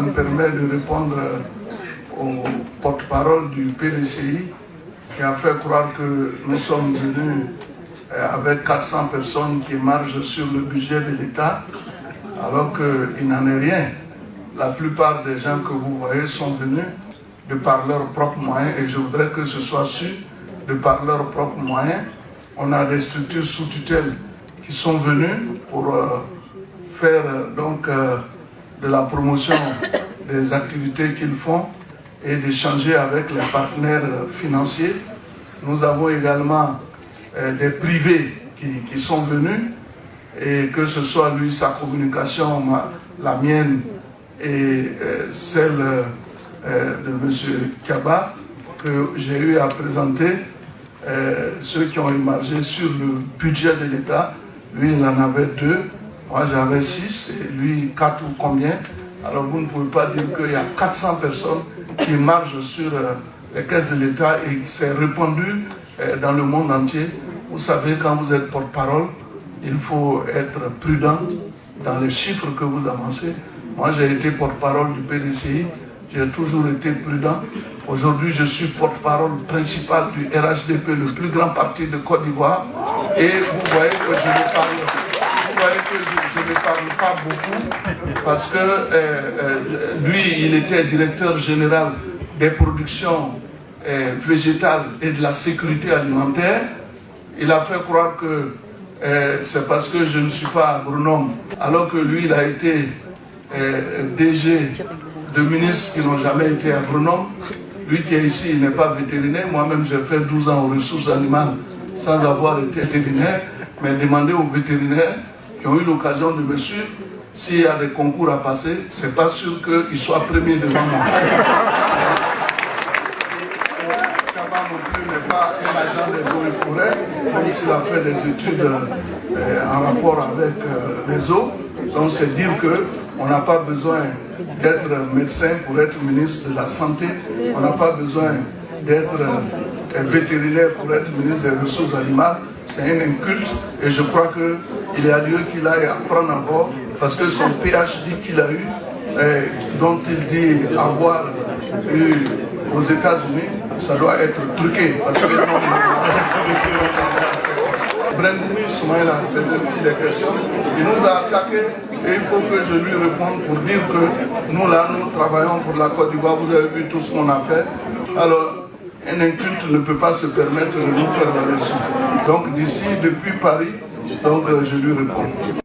me permet de répondre au porte-parole du PDCI qui a fait croire que nous sommes venus avec 400 personnes qui marchent sur le budget de l'État, alors qu'il n'en est rien. La plupart des gens que vous voyez sont venus de par leurs propres moyens, et je voudrais que ce soit su de par leurs propres moyens. On a des structures sous tutelle qui sont venues pour faire donc de la promotion des activités qu'ils font et d'échanger avec les partenaires financiers. Nous avons également des privés qui sont venus, et que ce soit lui, sa communication, la mienne et celle de M. Kaba, que j'ai eu à présenter, ceux qui ont émargé sur le budget de l'État. Lui, il en avait 2, moi j'avais 6, et lui 4 ou combien. Alors vous ne pouvez pas dire qu'il y a 400 personnes qui marchent sur les caisses de l'État, et c'est répandu dans le monde entier. Vous savez, quand vous êtes porte-parole, il faut être prudent dans les chiffres que vous avancez. Moi, j'ai été porte-parole du PDCI, j'ai toujours été prudent. Aujourd'hui, je suis porte-parole principal du RHDP, le plus grand parti de Côte d'Ivoire. Et vous voyez que je ne parle pas beaucoup, parce que lui, il était directeur général des productions végétales et de la sécurité alimentaire. Il a fait croire que c'est parce que je ne suis pas agronome, alors que lui, il a été DG de ministres qui n'ont jamais été agronomes. Lui qui est ici, il n'est pas vétérinaire. Moi-même, j'ai fait 12 ans aux ressources animales sans avoir été vétérinaire. Mais demandez aux vétérinaires qui ont eu l'occasion de me suivre, s'il y a des concours à passer, c'est pas sûr qu'ils soient premiers devant moi. Kaba non plus n'est pas un agent des eaux et forêts, même s'il a fait des études en rapport avec les eaux. Donc c'est dire qu'on n'a pas besoin d'être médecin pour être ministre de la Santé. On n'a pas besoin d'être vétérinaire pour être ministre des Ressources animales. C'est un inculte, et je crois qu'il y a lieu qu'il aille apprendre encore, parce que son PhD qu'il a eu, dont il dit avoir eu aux États-Unis, ça doit être truqué. Parce que Brendini Soumaïla, c'est de lui des questions. Il nous a attaqué, et il faut que je lui réponde pour dire que nous là, nous travaillons pour la Côte d'Ivoire. Vous avez vu tout ce qu'on a fait. Alors, un inculte ne peut pas se permettre de nous faire la leçon. Donc d'ici, depuis Paris, donc, je lui réponds.